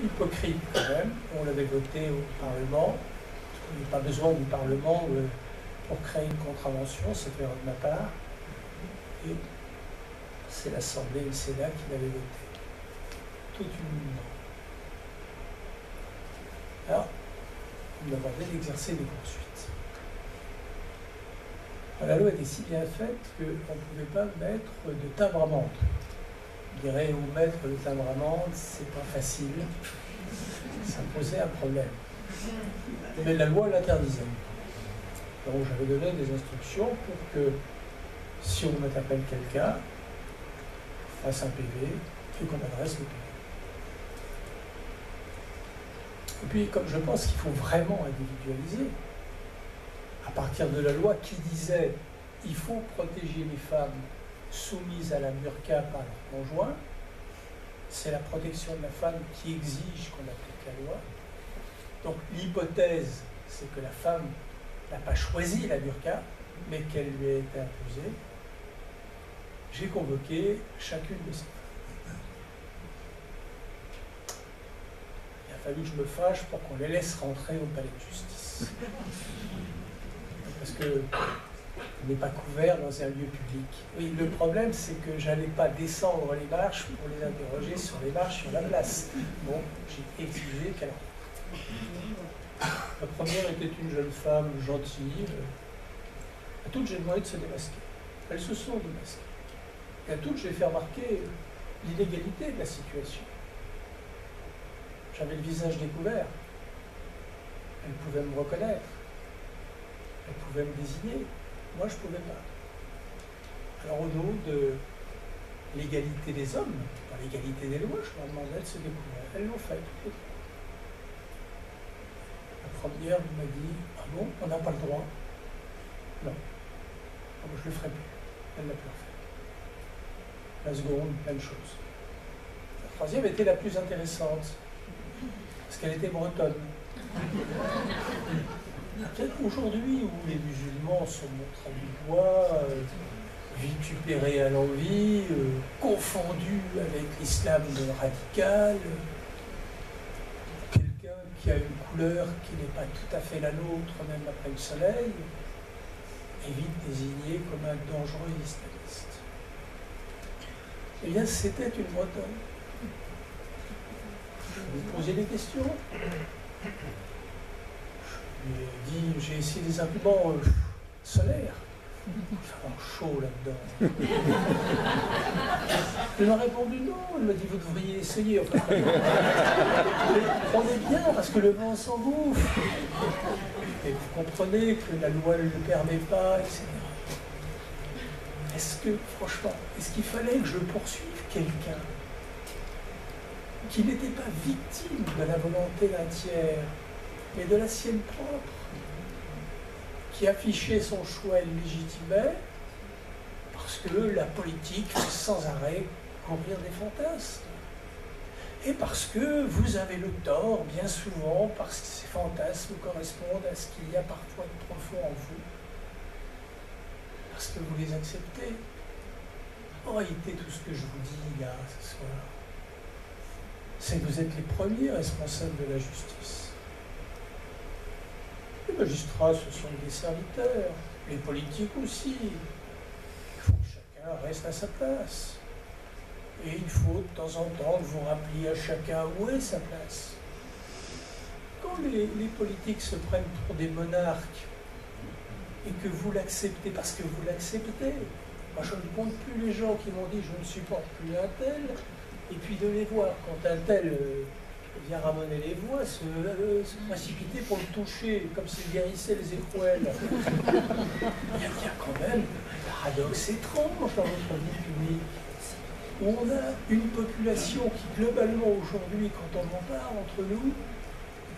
hypocrite quand même. On l'avait voté au Parlement. Il n'y a pas besoin du Parlement pour créer une contravention, c'est erreur de ma part. Et c'est l'Assemblée et le Sénat qui l'avaient voté. Toute une... Alors, on m'a demandé d'exercer des poursuites. La loi était si bien faite qu'on ne pouvait pas mettre de timbre-amende. Je dirais, ou mettre le timbre-amende, c'est pas facile. Ça posait un problème. Mais la loi l'interdisait. Donc j'avais donné des instructions pour que, si on m'interpelle quelqu'un, on fasse un PV et qu'on adresse le PV. Et puis, comme je pense qu'il faut vraiment individualiser, à partir de la loi qui disait il faut protéger les femmes soumises à la burqa par leur conjoint, c'est la protection de la femme qui exige qu'on applique la loi. Donc l'hypothèse, c'est que la femme n'a pas choisi la burqa, mais qu'elle lui a été imposée. J'ai convoqué chacune de ces femmes. Il a fallu que je me fâche pour qu'on les laisse rentrer au palais de justice. Parce que on n'est pas couvert dans un lieu public. Oui, le problème, c'est que je n'allais pas descendre les marches pour les interroger sur les marches, sur la place. Bon, j'ai exigé qu'elle rentre. La première était une jeune femme gentille. À toutes, j'ai demandé de se démasquer. Elles se sont démasquées. Et à toutes, j'ai fait remarquer l'illégalité de la situation. J'avais le visage découvert. Elles pouvaient me reconnaître. Elles pouvaient me désigner. Moi, je ne pouvais pas. Alors, au nom de l'égalité des hommes, dans l'égalité des lois, je leur demandais de se découvrir. Elles l'ont fait, toutes les trois. La première m'a dit « Ah bon, on n'a pas le droit ?» Non. Ah bon, je ne le ferai plus. Elle l'a plus refait. La seconde, même chose. La troisième était la plus intéressante, parce qu'elle était bretonne. Aujourd'hui, où les musulmans sont montrés du doigt, vitupérés à l'envi, confondus avec l'islam radical, quelqu'un qui a une couleur qui n'est pas tout à fait la nôtre, même après le soleil, est vite désigné comme un dangereux islamiste. Eh bien, c'était une Bretonne. Je vous posais des questions. J'ai essayé des imprimants solaires. Il fait vraiment chaud là-dedans. Elle m'a répondu non. Elle m'a dit vous devriez essayer. Enfin, prenez bien parce que le vent s'engouffre. Et vous comprenez que la loi ne le permet pas, etc. Est-ce que, franchement, est-ce qu'il fallait que je poursuive quelqu'un qui n'était pas victime de la volonté d'un tiers, mais de la sienne propre, qui affichait son choix et le légitimait, parce que la politique fait sans arrêt courir des fantasmes. Et parce que vous avez le tort, bien souvent, parce que ces fantasmes correspondent à ce qu'il y a parfois de profond en vous, parce que vous les acceptez. En réalité, tout ce que je vous dis là, ce soir, c'est que vous êtes les premiers responsables de la justice. Les magistrats, ce sont des serviteurs. Les politiques aussi. Il faut que chacun reste à sa place. Et il faut de temps en temps que vous rappeliez à chacun où est sa place. Quand les politiques se prennent pour des monarques et que vous l'acceptez parce que vous l'acceptez, moi je ne compte plus les gens qui m'ont dit je ne supporte plus un tel, et puis de les voir quand un tel vient ramener les voix, se précipiter pour le toucher, comme s'il guérissait les écrouelles. Il y a quand même un paradoxe étrange dans notre vie publique, où on a une population qui, globalement, aujourd'hui, quand on en parle entre nous,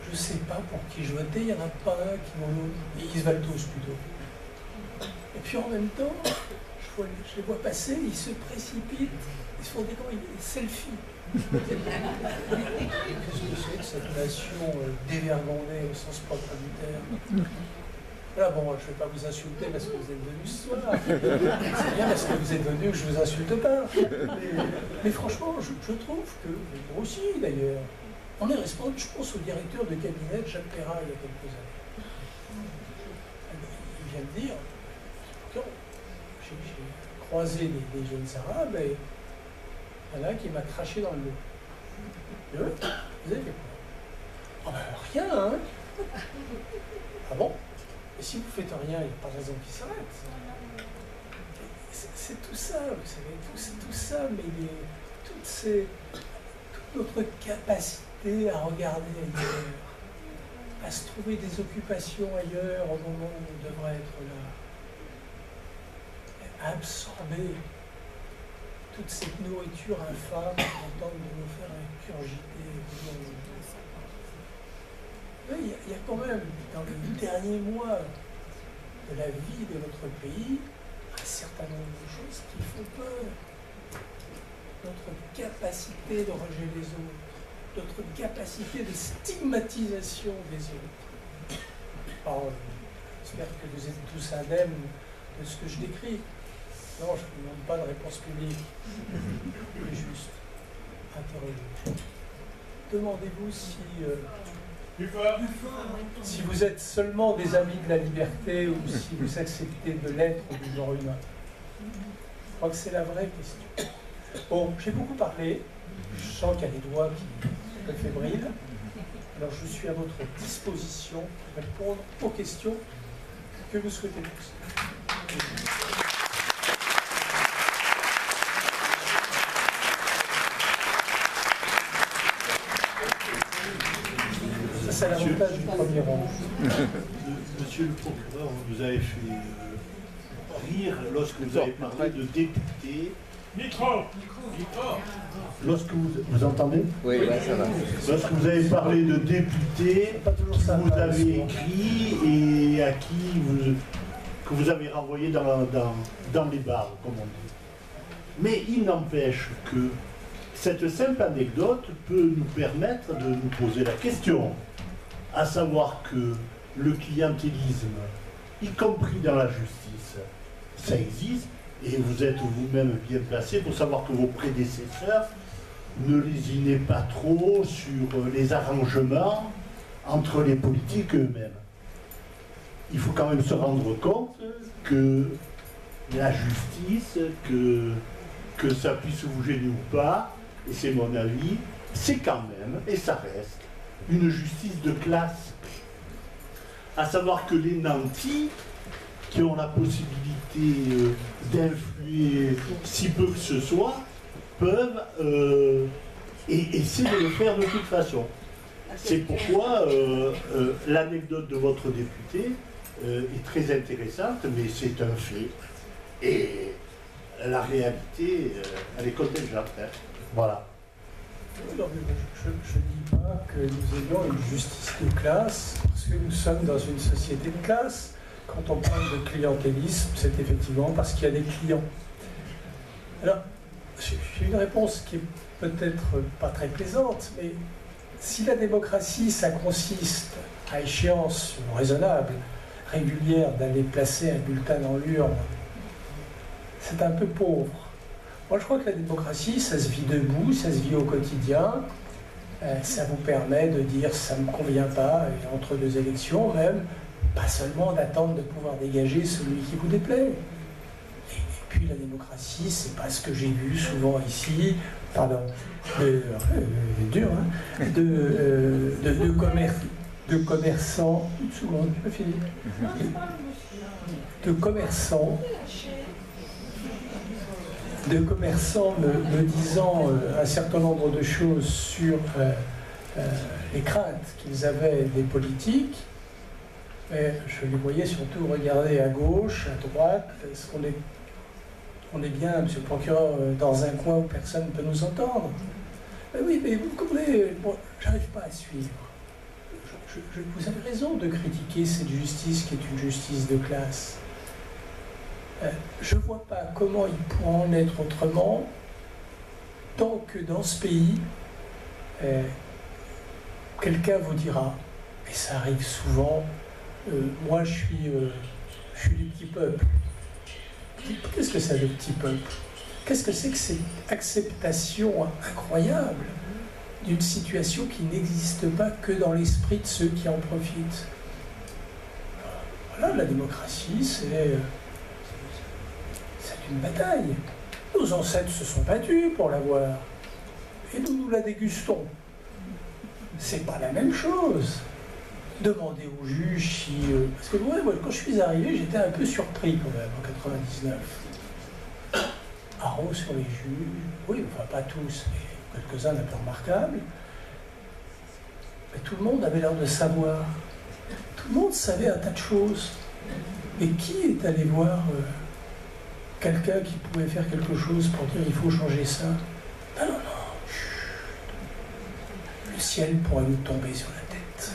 je ne sais pas pour qui je votais, il n'y en a pas un qui m'en et ils se valent tous plutôt. Et puis en même temps, je les vois passer, ils se précipitent, ils se font des selfies. Qu'est-ce que c'est que cette nation dévergondée au sens propre du terme? Voilà, bon, je ne vais pas vous insulter parce que vous êtes venus ce soir. C'est bien parce que vous êtes venus que je ne vous insulte pas. Mais franchement, je trouve que, vous aussi d'ailleurs, On est responsable, je pense, au directeur de cabinet de Jacques Perrin il y a quelques années. Il vient de dire, j'ai croisé des jeunes arabes et il y en a un qui m'a craché dans le dos. Et eux, vous avez fait quoi? Ah ben rien, hein. Ah bon? Et si vous faites rien, il n'y a pas de raison qu'il s'arrête. C'est tout ça, vous savez, c'est tout ça, mais toute notre capacité à regarder ailleurs, à se trouver des occupations ailleurs au moment où on devrait être là, à absorber toute cette nourriture infâme qui tente de nous faire ingurgiter. Il y a quand même, dans les derniers mois de la vie de notre pays, un certain nombre de choses qui font peur. Notre capacité de rejet des autres, notre capacité de stigmatisation des autres. Alors, j'espère que vous êtes tous indemnes de ce que je décris. Non, je ne demande pas de réponse publique, mais juste interroger. Demandez-vous si vous êtes seulement des amis de la liberté ou si vous acceptez de l'être du genre humain. Je crois que c'est la vraie question. Bon, j'ai beaucoup parlé. Je sens qu'il y a des doigts qui sont un peu fébriles. Alors je suis à votre disposition pour répondre aux questions que vous souhaitez poser. Ça, c'est l'avantage du premier rang. Monsieur le procureur, vous avez fait rire lorsque vous avez parlé de députés. Micro. Lorsque vous entendez? Oui, ouais, ça va. Lorsque vous avez parlé de députés que vous avez écrit et à qui que vous avez renvoyé dans les bars, comme on dit. Mais il n'empêche que cette simple anecdote peut nous permettre de nous poser la question, à savoir que le clientélisme, y compris dans la justice, ça existe. Et vous êtes vous-même bien placé pour savoir que vos prédécesseurs ne lésinaient pas trop sur les arrangements entre les politiques eux-mêmes. Il faut quand même se rendre compte que la justice, que ça puisse vous gêner ou pas, et c'est mon avis, c'est quand même, et ça reste, une justice de classe. À savoir que les nantis, qui ont la possibilité d'influer si peu que ce soit, peuvent et essayer de le faire de toute façon. C'est pourquoi l'anecdote de votre député est très intéressante, mais c'est un fait. Et la réalité, elle est contingente. Hein. Voilà. Non, je ne dis pas que nous ayons une justice de classe, parce que nous sommes dans une société de classe. Quand on parle de clientélisme, c'est effectivement parce qu'il y a des clients. Alors, j'ai une réponse qui est peut-être pas très plaisante, mais si la démocratie, ça consiste, à échéance raisonnable, régulière, d'aller placer un bulletin dans l'urne, c'est un peu pauvre. Moi, je crois que la démocratie, ça se vit debout, ça se vit au quotidien. Ça vous permet de dire « ça ne me convient pas », et entre deux élections même, pas seulement d'attendre de pouvoir dégager celui qui vous déplaît. Et puis la démocratie, c'est pas ce que j'ai vu souvent ici, pardon, dur, hein, de commerçants, une seconde, je peux finir, de commerçants me disant un certain nombre de choses sur les craintes qu'ils avaient des politiques. Mais je les voyais surtout regarder à gauche, à droite. Est-ce qu'on est bien, monsieur le procureur, dans un coin où personne ne peut nous entendre? Mais oui, mais vous comprenez, bon, j'arrive pas à suivre. Vous avez raison de critiquer cette justice qui est une justice de classe. Je ne vois pas comment il pourra en être autrement tant que dans ce pays, quelqu'un vous dira, et ça arrive souvent, moi je suis du petit peuple. Qu'est-ce que c'est le petit peuple? Qu'est-ce que c'est que cette acceptation incroyable d'une situation qui n'existe pas que dans l'esprit de ceux qui en profitent. Voilà, la démocratie, c'est une bataille. Nos ancêtres se sont battus pour l'avoir. Et nous la dégustons. C'est pas la même chose. Demandez aux juges si... parce que moi, quand je suis arrivé, j'étais un peu surpris quand même, en 99. Haro sur les juges, oui, enfin pas tous, mais quelques-uns un peu remarquables. Mais tout le monde avait l'air de savoir. Tout le monde savait un tas de choses. Et qui est allé voir quelqu'un qui pouvait faire quelque chose pour dire il faut changer ça? Ah non, non, chut. Le ciel pourrait nous tomber sur la tête.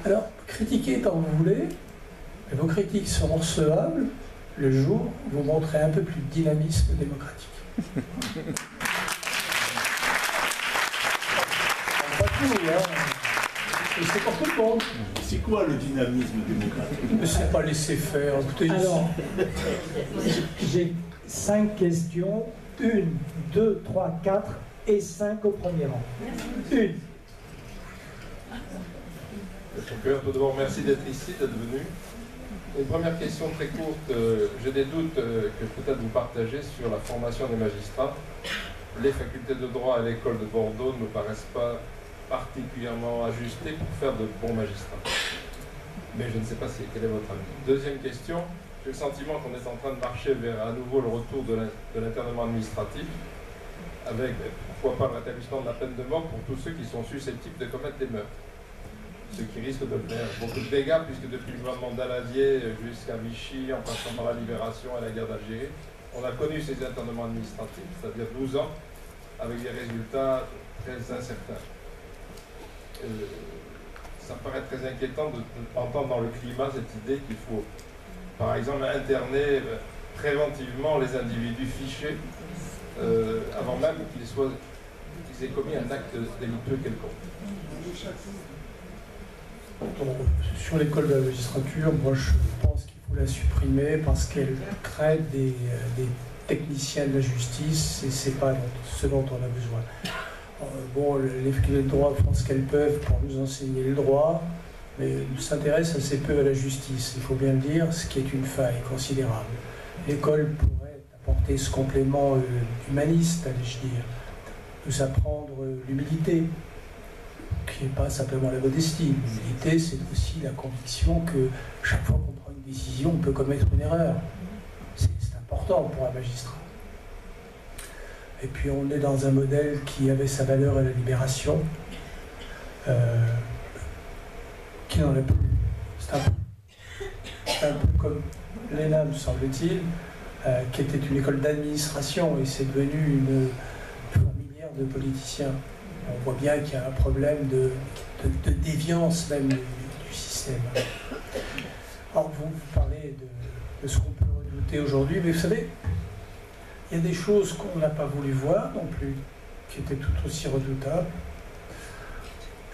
Alors, critiquez tant que vous voulez, mais vos critiques seront recevables le jour où vous montrez un peu plus de dynamisme démocratique. Pas tout, hein. C'est pour tout le monde. C'est quoi le dynamisme démocratique? C'est pas laisser faire. Écoutez, alors, j'ai 5 questions. 1, 2, 3, 4 et 5 au premier rang. 1. Tout d'abord, merci d'être ici, d'être venu. Une première question très courte. J'ai des doutes que peut-être vous partagez sur la formation des magistrats. Les facultés de droit à l'école de Bordeaux ne me paraissent pas particulièrement ajustées pour faire de bons magistrats. Mais je ne sais pas quel est votre avis. Deuxième question. J'ai le sentiment qu'on est en train de marcher vers à nouveau le retour de l'internement administratif, avec pourquoi pas le rétablissement de la peine de mort pour tous ceux qui sont susceptibles de commettre des meurtres. Ce qui risque de faire beaucoup de dégâts, puisque depuis le gouvernement d'Aladier jusqu'à Vichy, en passant par la Libération et la guerre d'Algérie, on a connu ces internements administratifs, c'est-à-dire 12 ans, avec des résultats très incertains. Ça me paraît très inquiétant d'entendre dans le climat cette idée qu'il faut, par exemple, interner préventivement les individus fichés avant même qu'ils aient commis un acte délictueux quelconque. Sur l'école de la magistrature, moi je pense qu'il faut la supprimer parce qu'elle crée des techniciens de la justice et c'est pas ce dont on a besoin. Bon, les facultés de droit font ce qu'elles peuvent pour nous enseigner le droit, mais nous s'intéressent assez peu à la justice, il faut bien le dire, ce qui est une faille considérable. L'école pourrait apporter ce complément humaniste, allais-je dire, nous apprendre l'humilité, qui n'est pas simplement la modestie. L'humilité, c'est aussi la conviction que chaque fois qu'on prend une décision, on peut commettre une erreur. C'est important pour un magistrat. Et puis on est dans un modèle qui avait sa valeur à la Libération, qui n'en a plus. C'est un peu comme l'ENA, me semble-t-il, qui était une école d'administration et c'est devenu une fourmilière de politiciens. On voit bien qu'il y a un problème de déviance même du système. Alors vous parlez de ce qu'on peut redouter aujourd'hui, mais vous savez, il y a des choses qu'on n'a pas voulu voir non plus, qui étaient tout aussi redoutables.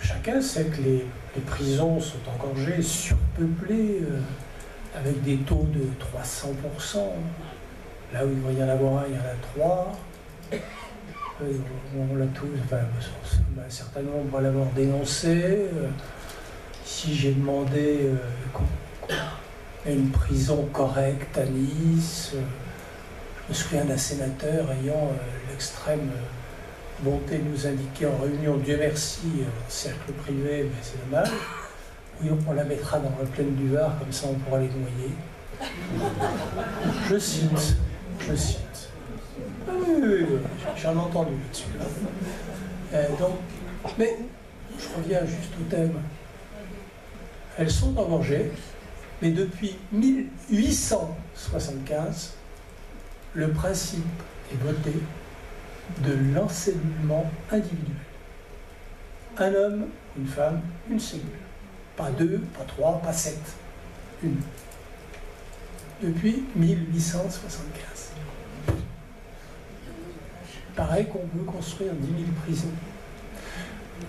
Chacun sait que les prisons sont engorgées, surpeuplées, avec des taux de 300%. Là où il devrait y en avoir un, il y en a 3. On l'a tous, enfin, un certain nombre va l'avoir dénoncé. Ici, j'ai demandé une prison correcte à Nice. Je me souviens d'un sénateur ayant l'extrême bonté de nous indiquer en réunion, Dieu merci, cercle privé, mais c'est dommage. Oui, on la mettra dans la plaine du Var, comme ça on pourra les noyer. Je cite. Ah oui, j'en ai entendu là-dessus. Donc, mais je reviens juste au thème. Elles sont engorgées, mais depuis 1875, le principe est voté de l'encellulement individuel. Un homme, une femme, une cellule. Pas 2, pas 3, pas 7. Une. Depuis 1875. Pareil qu'on veut construire 10 000 prisons.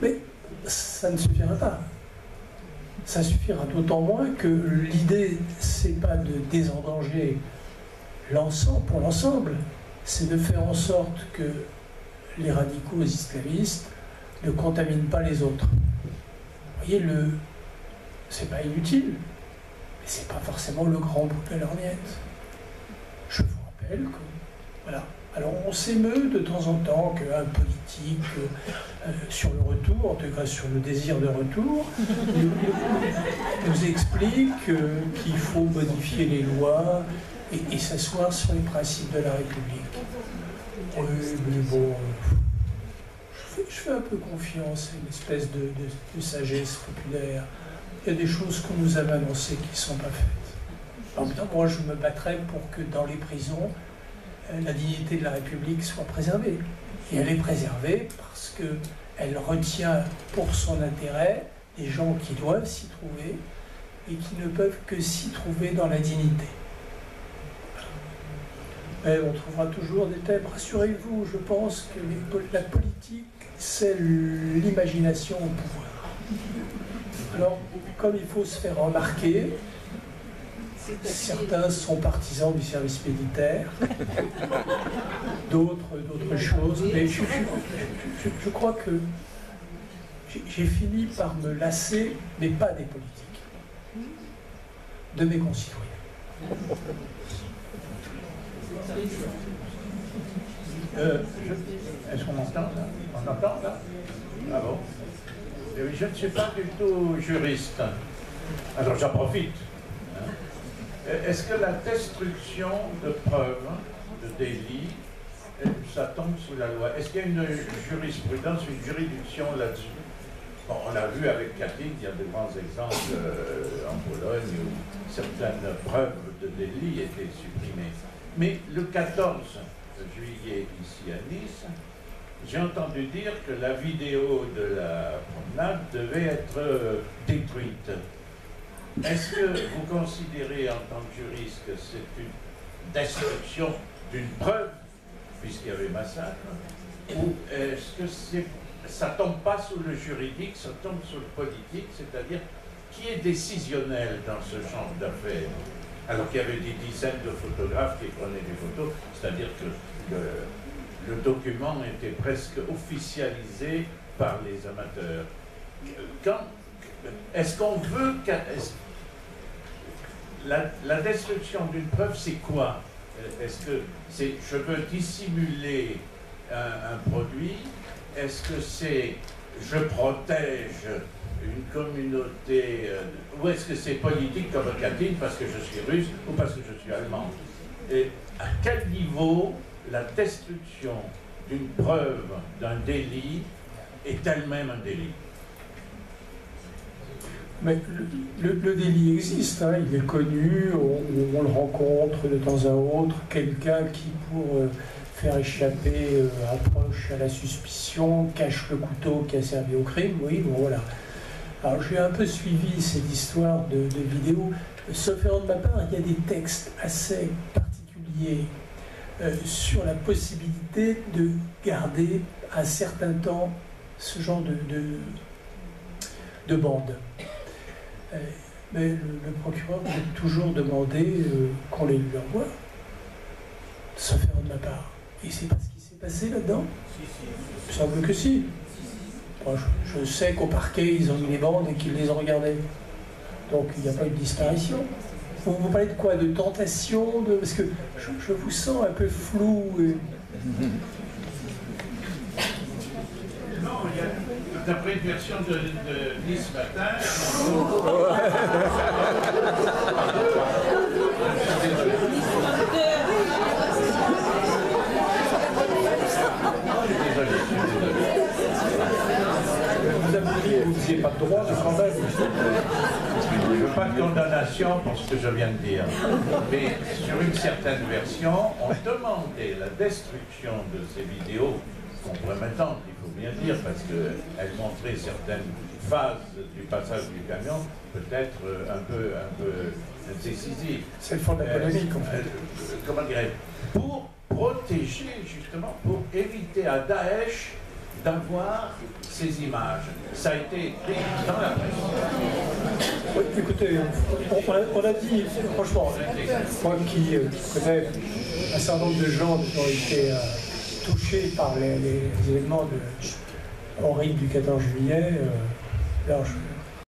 Mais ça ne suffira pas. Ça suffira d'autant moins que l'idée, c'est pas de désendanger l'ensemble pour l'ensemble, c'est de faire en sorte que les radicaux islamistes ne contamine pas les autres. Vous voyez, c'est pas inutile, mais c'est pas forcément le grand bout de la lorgnette. Je vous rappelle que, voilà. Alors on s'émeut de temps en temps qu'un politique, sur le retour, en tout cas sur le désir de retour, nous explique qu'il faut modifier les lois et s'asseoir sur les principes de la République. Oui, mais bon, je fais un peu confiance à une espèce de sagesse populaire. Il y a des choses qu'on nous avait annoncées qui ne sont pas faites. En même temps, moi je me battrais pour que dans les prisons, la dignité de la République soit préservée. Et elle est préservée parce qu'elle retient pour son intérêt des gens qui doivent s'y trouver et qui ne peuvent que s'y trouver dans la dignité. Mais on trouvera toujours des thèmes. Rassurez-vous, je pense que la politique, c'est l'imagination au pouvoir. Alors, comme il faut se faire remarquer, certains sont partisans du service militaire, d'autres choses, mais je crois que j'ai fini par me lasser, mais pas des politiques, de mes concitoyens. Est-ce qu'on entend là? On entend là? Ah bon? Je ne suis pas du tout juriste. Alors j'en profite. Est-ce que la destruction de preuves, de délits, ça tombe sous la loi? Est-ce qu'il y a une jurisprudence, une juridiction là-dessus? Bon, on l'a vu avec Kathleen, il y a de grands exemples en Pologne où certaines preuves de délits étaient supprimées. Mais le 14 juillet, ici à Nice, j'ai entendu dire que la vidéo de la promenade devait être détruite. Est-ce que vous considérez en tant que juriste que c'est une destruction d'une preuve, puisqu'il y avait massacre, ou est-ce que ça ne tombe pas sous le juridique, ça tombe sous le politique, c'est-à-dire qui est décisionnel dans ce genre d'affaires? Alors qu'il y avait des dizaines de photographes qui prenaient des photos, c'est-à-dire que le document était presque officialisé par les amateurs. Est-ce qu'on veut... La destruction d'une preuve, c'est quoi? Est-ce que c'est je veux dissimuler un produit? Est-ce que c'est je protège une communauté? Ou est-ce que c'est politique comme Kathleen parce que je suis russe ou parce que je suis allemand? Et à quel niveau la destruction d'une preuve, d'un délit, est elle-même un délit? Mais le délit existe, hein, il est connu, on le rencontre de temps à autre, quelqu'un qui, pour faire échapper un proche à la suspicion, cache le couteau qui a servi au crime, oui, bon voilà. Alors j'ai un peu suivi cette histoire de vidéos, sauf erreur de ma part, il y a des textes assez particuliers sur la possibilité de garder un certain temps ce genre de bande. Mais le procureur m'a toujours demandé qu'on les lui envoie, sauf erreur de ma part. Et c'est pas ce qui s'est passé là-dedans? Il me semble que si. Moi, je sais qu'au parquet, ils ont mis les bandes et qu'ils les ont regardées. Donc il n'y a pas eu de disparition. Vous parlez de quoi? De tentation parce que je vous sens un peu flou. Non, d'après une version de Nice Matin. Vous avez dit que vous n'aviez pas de droit de travail. Je ne veux pas de condamnation pour ce que je viens de dire. Mais sur une certaine version, on demandait la destruction de ces vidéos compromettantes, il faut bien dire, parce qu'elles montraient certaines phases du passage du camion, peut-être un peu décisives. C'est le fond de la polémique, en fait. Comment dirais-je? Pour protéger, justement, pour éviter à Daesh d'avoir ces images. Ça a été écrit dans la presse. Oui, écoutez, on a dit, franchement, moi qui connais un certain nombre de gens qui ont été touchés par les événements horrible du 14 juillet, là,